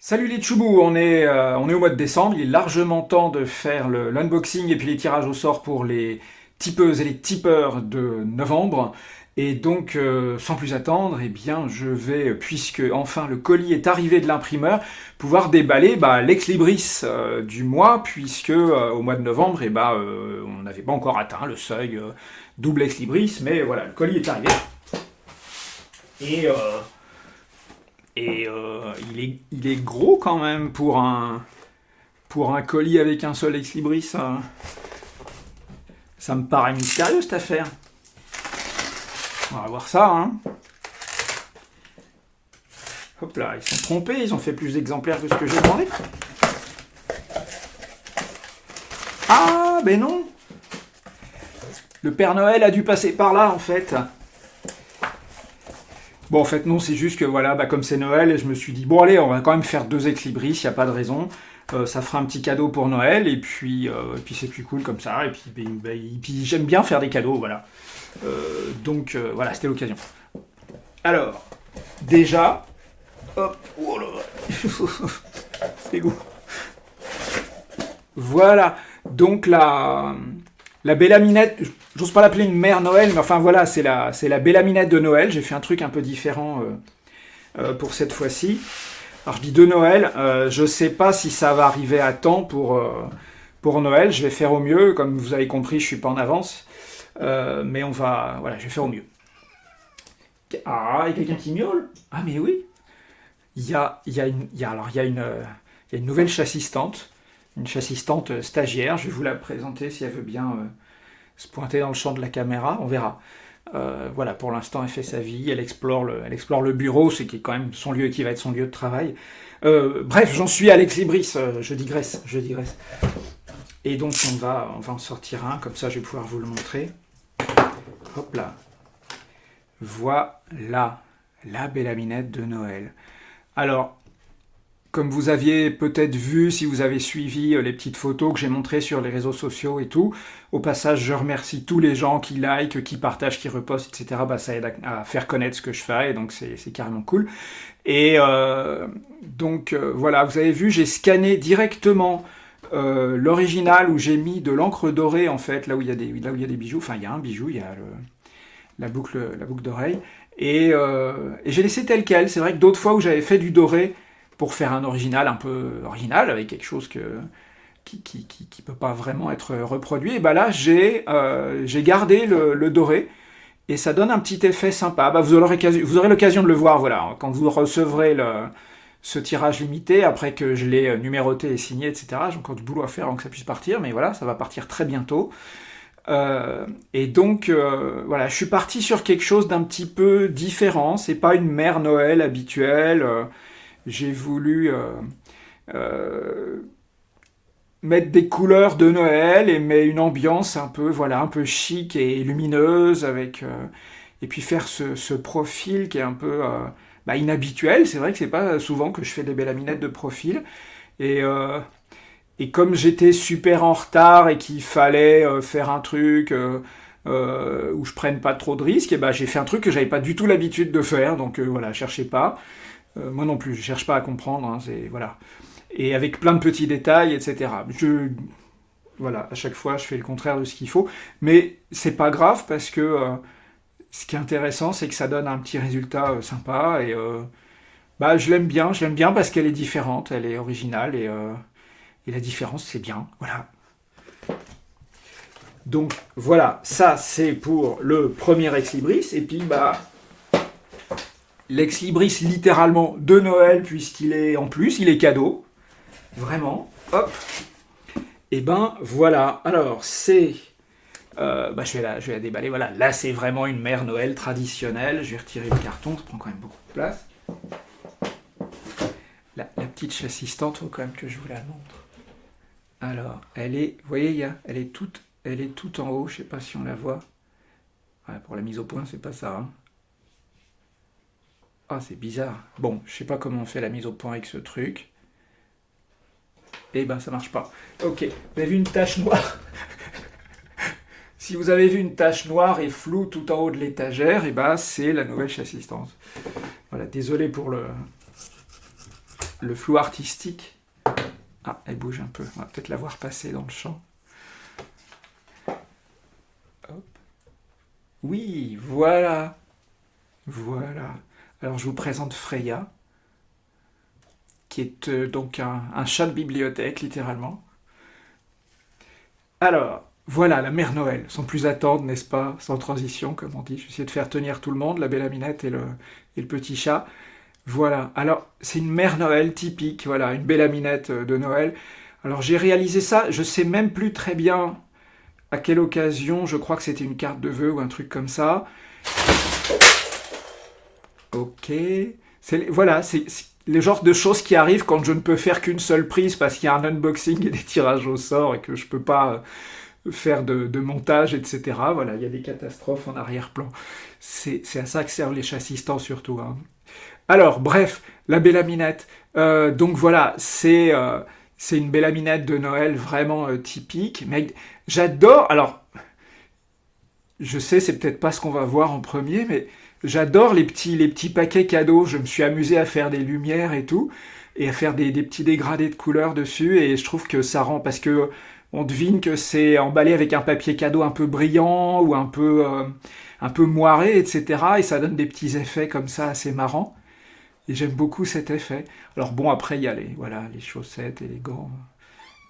Salut les tchoubous, on est au mois de décembre, il est largement temps de faire l'unboxing et puis les tirages au sort pour les tipeuses et les tipeurs de novembre. Et donc, sans plus attendre, eh bien, je vais, puisque enfin le colis est arrivé de l'imprimeur, pouvoir déballer l'ex libris du mois, puisque au mois de novembre, on n'avait pas encore atteint le seuil double ex libris, mais voilà, le colis est arrivé. Et il est gros quand même pour un colis avec un seul ex libris. Ça me paraît mystérieux cette affaire. On va voir ça. Hein. Hop là, ils sont trompés, ils ont fait plus d'exemplaires que ce que j'ai demandé. Ah, ben non. Le Père Noël a dû passer par là en fait. Bon, en fait, non, c'est juste que voilà, comme c'est Noël, je me suis dit, bon, allez, on va quand même faire deux ex libris, il n'y a pas de raison. Ça fera un petit cadeau pour Noël, et puis c'est plus cool comme ça, et puis j'aime bien faire des cadeaux, voilà. Donc, voilà, c'était l'occasion. Alors, déjà, hop, oh là, c'est goût. Voilà, donc la Bélaminette, j'ose pas l'appeler une mère Noël, mais enfin voilà, c'est la Bélaminette de Noël. J'ai fait un truc un peu différent pour cette fois-ci. Alors je dis de Noël, je sais pas si ça va arriver à temps pour Noël. Je vais faire au mieux, comme vous avez compris, je suis pas en avance, mais voilà, je vais faire au mieux. Ah, il y a quelqu'un qui miaule. Ah mais oui, il y a une nouvelle chassistante, une chassistante stagiaire. Je vais vous la présenter si elle veut bien se pointer dans le champ de la caméra, on verra. Voilà, pour l'instant, elle fait sa vie, elle explore le bureau, ce qui est quand même son lieu, qui va être son lieu de travail. Bref, j'en suis à l'ex libris, je digresse. Et donc, on va en sortir un, comme ça, je vais pouvoir vous le montrer. Hop là. Voilà, la Bélaminette de Noël. Alors, comme vous aviez peut-être vu, si vous avez suivi les petites photos que j'ai montrées sur les réseaux sociaux et tout, au passage, je remercie tous les gens qui likent, qui partagent, qui repostent, etc. Ça aide à faire connaître ce que je fais, et donc c'est carrément cool. Et donc, voilà, vous avez vu, j'ai scanné directement l'original où j'ai mis de l'encre dorée, en fait, là où il y a des bijoux. Enfin, il y a un bijou, il y a la boucle d'oreille. Et j'ai laissé tel quel. C'est vrai que d'autres fois où j'avais fait du doré, pour faire un original un peu original, avec quelque chose qui peut pas vraiment être reproduit, et là j'ai gardé le doré, et ça donne un petit effet sympa. Vous aurez l'occasion de le voir, voilà, quand vous recevrez ce tirage limité, après que je l'ai numéroté et signé, etc. J'ai encore du boulot à faire avant que ça puisse partir, mais voilà, ça va partir très bientôt. Et donc, voilà, je suis parti sur quelque chose d'un petit peu différent. C'est pas une mère Noël habituelle. J'ai voulu mettre des couleurs de Noël mais une ambiance un peu, voilà, un peu chic et lumineuse, et puis faire ce profil qui est un peu inhabituel. C'est vrai que c'est pas souvent que je fais des bellaminettes de profil. Et, euh, et comme j'étais super en retard et qu'il fallait faire un truc où je prenne pas trop de risques, j'ai fait un truc que j'avais pas du tout l'habitude de faire. Donc voilà, cherchez pas. Moi non plus, je cherche pas à comprendre, hein, voilà. Et avec plein de petits détails, etc. Voilà, à chaque fois, je fais le contraire de ce qu'il faut, mais c'est pas grave parce que ce qui est intéressant, c'est que ça donne un petit résultat sympa, et je l'aime bien parce qu'elle est différente, elle est originale, et la différence, c'est bien, voilà. Donc voilà, ça c'est pour le premier ex libris, et puis l'ex libris littéralement de Noël, puisqu'il est en plus, il est cadeau. Vraiment. Hop. Et voilà. Alors c'est... je vais la déballer. Voilà. Là c'est vraiment une mère Noël traditionnelle. Je vais retirer le carton, ça prend quand même beaucoup de place. La petite chassistante, il faut quand même que je vous la montre. Alors, elle est... Vous voyez, elle est toute en haut. Je sais pas si on la voit. Voilà, pour la mise au point, c'est pas ça. Hein. Ah, c'est bizarre. Bon, je sais pas comment on fait la mise au point avec ce truc. Ça marche pas. Ok, vous avez vu une tache noire. Si vous avez vu une tache noire et floue tout en haut de l'étagère, c'est la nouvelle chassistante. Voilà, désolé pour le... le flou artistique. Ah, elle bouge un peu. On va peut-être la voir passer dans le champ. Hop. Oui, voilà. Voilà. Alors, je vous présente Freya, qui est donc un chat de bibliothèque, littéralement. Alors, voilà, la mère Noël, sans plus attendre, n'est-ce pas? Sans transition, comme on dit. Je vais essayer de faire tenir tout le monde, la belle Aminette et le petit chat. Voilà, alors c'est une mère Noël typique, voilà, une belle Aminette de Noël. Alors j'ai réalisé ça, je sais même plus très bien à quelle occasion, je crois que c'était une carte de vœux ou un truc comme ça. Ok, voilà, c'est le genre de choses qui arrivent quand je ne peux faire qu'une seule prise parce qu'il y a un unboxing et des tirages au sort et que je peux pas faire de montage, etc. Voilà, il y a des catastrophes en arrière-plan. C'est à ça que servent les chassistants surtout, hein. Alors, bref, la belle Aminette. Donc voilà, c'est une belle Aminette de Noël vraiment typique. Mais j'adore. Alors, je sais, c'est peut-être pas ce qu'on va voir en premier, mais j'adore les petits paquets cadeaux. Je me suis amusé à faire des lumières et tout, et à faire des petits dégradés de couleurs dessus. Et je trouve que ça rend, parce que on devine que c'est emballé avec un papier cadeau un peu brillant ou un peu moiré, etc. Et ça donne des petits effets comme ça assez marrants. Et j'aime beaucoup cet effet. Alors bon, après, il y a les chaussettes et les gants,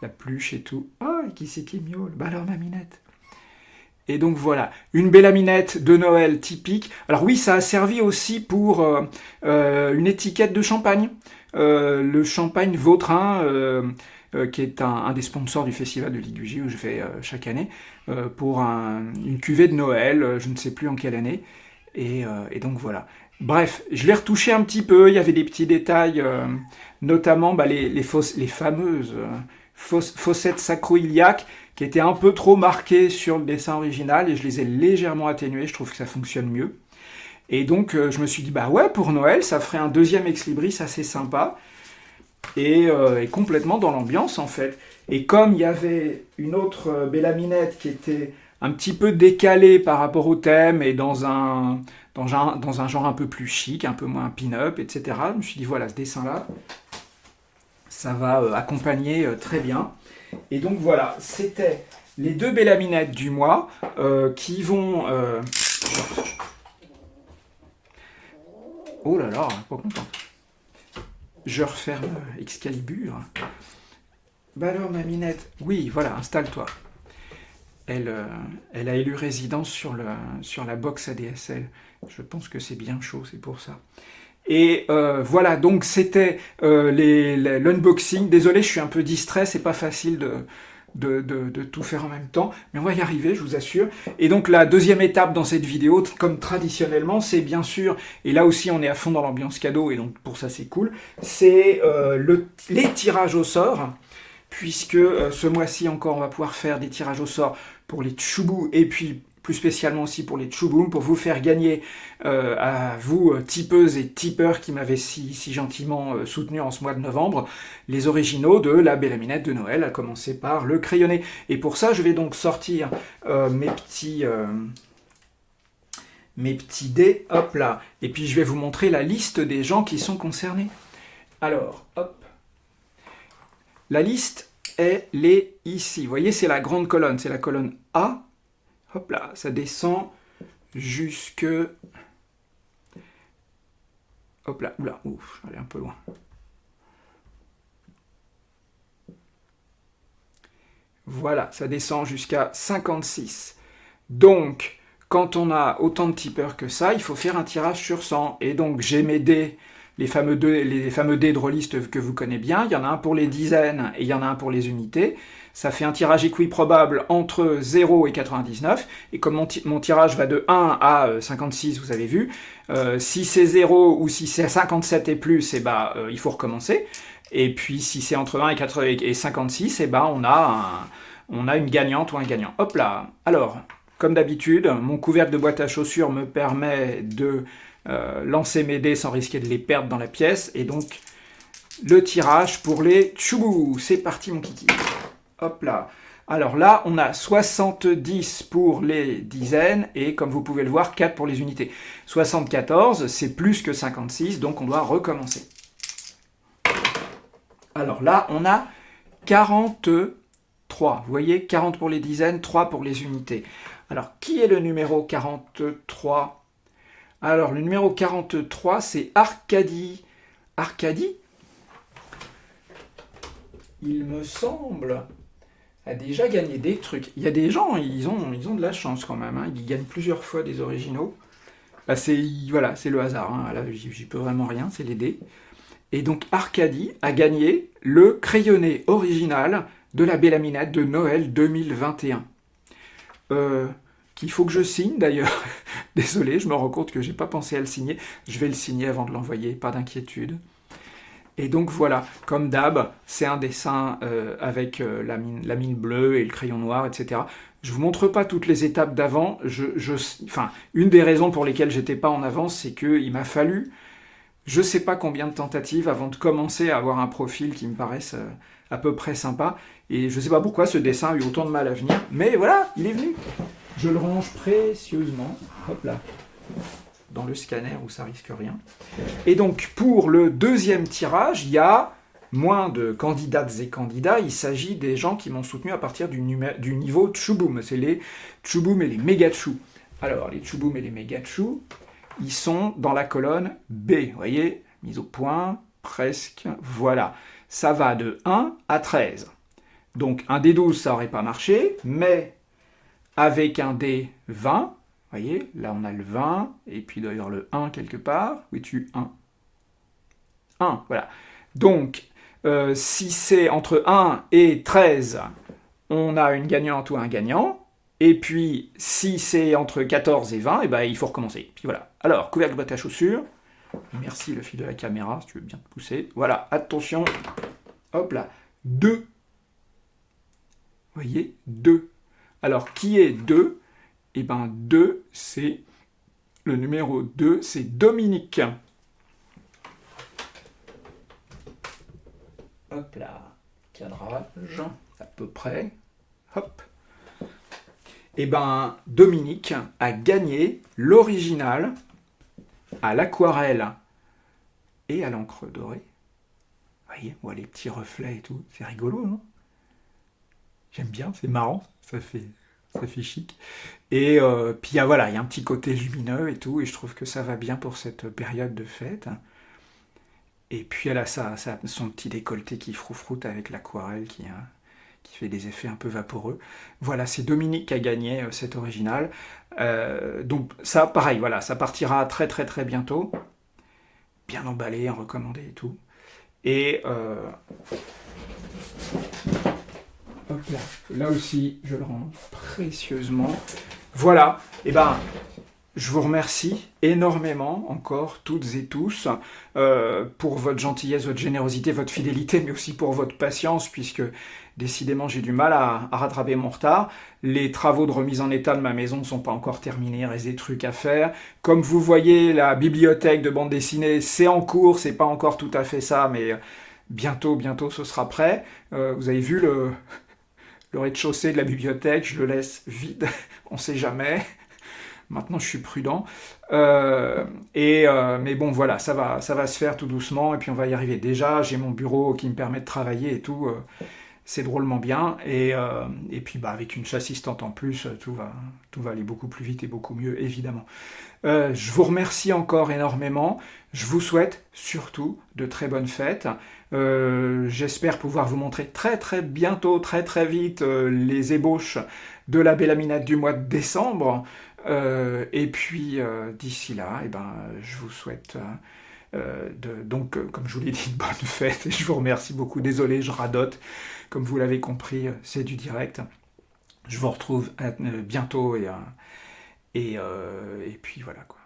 la pluche et tout. Ah, et qui c'est qui miaule? Bah alors, ma Minette. Et donc voilà, une belle Aminette de Noël typique. Alors oui, ça a servi aussi pour une étiquette de champagne. Le champagne Vautrin, qui est un des sponsors du festival de Ligugé où je vais chaque année, pour une cuvée de Noël, je ne sais plus en quelle année. Et donc voilà. Bref, je l'ai retouché un petit peu, il y avait des petits détails, notamment bah, les fameuses fossettes sacro-iliaques qui étaient un peu trop marquées sur le dessin original et je les ai légèrement atténuées, je trouve que ça fonctionne mieux. Et donc je me suis dit, bah ouais, pour Noël, ça ferait un deuxième ex-libris assez sympa et complètement dans l'ambiance en fait. Et comme il y avait une autre Bellaminette qui était un petit peu décalée par rapport au thème et dans un genre un peu plus chic, un peu moins pin-up, etc. Je me suis dit, voilà, ce dessin-là, ça va accompagner très bien. Et donc voilà, c'était les deux Bellaminettes du mois qui vont... Oh là là, pas content. Je referme Excalibur. Bah alors, ma Minette, oui, voilà, installe-toi. Elle a élu résidence sur la box ADSL. Je pense que c'est bien chaud, c'est pour ça. Et voilà, donc c'était l'unboxing. Désolé, je suis un peu distrait, c'est pas facile de tout faire en même temps, mais on va y arriver, je vous assure. Et donc la deuxième étape dans cette vidéo, comme traditionnellement, c'est bien sûr, et là aussi on est à fond dans l'ambiance cadeau, et donc pour ça c'est cool, c'est les tirages au sort, puisque ce mois-ci encore on va pouvoir faire des tirages au sort pour les tchoubous, et puis plus spécialement aussi pour les tchouboum, pour vous faire gagner à vous, tipeuses et tipeurs qui m'avaient si gentiment soutenu en ce mois de novembre, les originaux de la Bellaminette de Noël, à commencer par le crayonné. Et pour ça, je vais donc sortir mes petits dés, hop là, et puis je vais vous montrer la liste des gens qui sont concernés. Alors, hop, la liste, elle est ici. Vous voyez, c'est la grande colonne, c'est la colonne A. Hop là, ça descend jusque... Hop là, oula, ouf, je vais aller un peu loin. Voilà, ça descend jusqu'à 56. Donc, quand on a autant de tipeurs que ça, il faut faire un tirage sur 100. Et donc, j'ai mes dés, les fameux dés de rôliste que vous connaissez bien. Il y en a un pour les dizaines et il y en a un pour les unités. Ça fait un tirage équiprobable entre 0 et 99. Et comme mon tirage va de 1 à 56, vous avez vu, si c'est 0 ou si c'est 57 et plus, il faut recommencer. Et puis si c'est entre 1 et 56, on a une gagnante ou un gagnant. Hop là. Alors, comme d'habitude, mon couvercle de boîte à chaussures me permet de lancer mes dés sans risquer de les perdre dans la pièce. Et donc, le tirage pour les tchoubous. C'est parti, mon kiki. Hop là. Alors là, on a 70 pour les dizaines et comme vous pouvez le voir, 4 pour les unités. 74, c'est plus que 56, donc on doit recommencer. Alors là, on a 43. Vous voyez, 40 pour les dizaines, 3 pour les unités. Alors, qui est le numéro 43? Alors, le numéro 43, c'est Arcadie. Arcadie, il me semble, a déjà gagné des trucs. Il y a des gens, ils ont de la chance quand même. Hein. Ils gagnent plusieurs fois des originaux. Bah, voilà, c'est le hasard. Hein. Là, j'y peux vraiment rien, c'est les dés. Et donc Arcadie a gagné le crayonné original de la Belle Aminette de Noël 2021. Qu'il faut que je signe d'ailleurs. Désolé, je me rends compte que j'ai pas pensé à le signer. Je vais le signer avant de l'envoyer, pas d'inquiétude. Et donc voilà, comme d'hab, c'est un dessin avec la mine bleue et le crayon noir, etc. Je vous montre pas toutes les étapes d'avant. Enfin, une des raisons pour lesquelles j'étais pas en avance, c'est qu'il m'a fallu je sais pas combien de tentatives avant de commencer à avoir un profil qui me paraisse à peu près sympa. Et je sais pas pourquoi ce dessin a eu autant de mal à venir. Mais voilà, il est venu. Je le range précieusement. Hop là. Dans le scanner où ça risque rien. Et donc pour le deuxième tirage, il y a moins de candidates et candidats. Il s'agit des gens qui m'ont soutenu à partir du niveau Tchouboum. C'est les Tchouboum et les Megachou. Alors les Tchouboum et les Megachou, ils sont dans la colonne B. Vous voyez, mise au point, presque. Voilà. Ça va de 1 à 13. Donc un D12, ça n'aurait pas marché, mais avec un D20, vous voyez, là on a le 20, et puis il doit y avoir le 1 quelque part. Où es-tu 1 1, voilà. Donc, si c'est entre 1 et 13, on a une gagnante ou un gagnant. Et puis, si c'est entre 14 et 20, eh ben, il faut recommencer. Puis voilà. Alors, couvercle de boîte à chaussures. Merci le fil de la caméra, si tu veux bien te pousser. Voilà, attention. Hop là. 2. Vous voyez, 2. Alors, qui est 2? Eh bien, 2, c'est... Le numéro 2, c'est Dominique. Hop là. Cadrage, à peu près. Hop. Eh ben, Dominique a gagné l'original à l'aquarelle et à l'encre dorée. Vous voyez, on voit les petits reflets et tout. C'est rigolo, non? J'aime bien, c'est marrant, ça fait chic. Et puis voilà, il y a un petit côté lumineux et tout, et je trouve que ça va bien pour cette période de fête. Et puis elle a son petit décolleté qui froufroute avec l'aquarelle qui fait des effets un peu vaporeux. Voilà, c'est Dominique qui a gagné cet original. Donc ça, pareil, voilà, ça partira très très très bientôt. Bien emballé, recommandé et tout. Et hop là, là aussi, je le range précieusement. Voilà, et ben, je vous remercie énormément encore, toutes et tous, pour votre gentillesse, votre générosité, votre fidélité, mais aussi pour votre patience, puisque décidément j'ai du mal à rattraper mon retard. Les travaux de remise en état de ma maison ne sont pas encore terminés, il reste des trucs à faire. Comme vous voyez, la bibliothèque de bande dessinée, c'est en cours, c'est pas encore tout à fait ça, mais bientôt ce sera prêt. Vous avez vu le rez-de-chaussée de la bibliothèque, je le laisse vide, on sait jamais. Maintenant, je suis prudent. Mais bon, voilà, ça va se faire tout doucement, et puis on va y arriver. Déjà, j'ai mon bureau qui me permet de travailler et tout. C'est drôlement bien. Et puis, bah, avec une chassistante en plus, tout va aller beaucoup plus vite et beaucoup mieux, évidemment. Je vous remercie encore énormément. Je vous souhaite surtout de très bonnes fêtes. J'espère pouvoir vous montrer très très bientôt, très très vite, les ébauches de la Belle Aminette du mois de décembre. Et puis d'ici là, eh ben, je vous souhaite donc, comme je vous l'ai dit, de bonnes fêtes. Et je vous remercie beaucoup. Désolé, je radote. Comme vous l'avez compris, c'est du direct. Je vous retrouve bientôt et puis voilà quoi.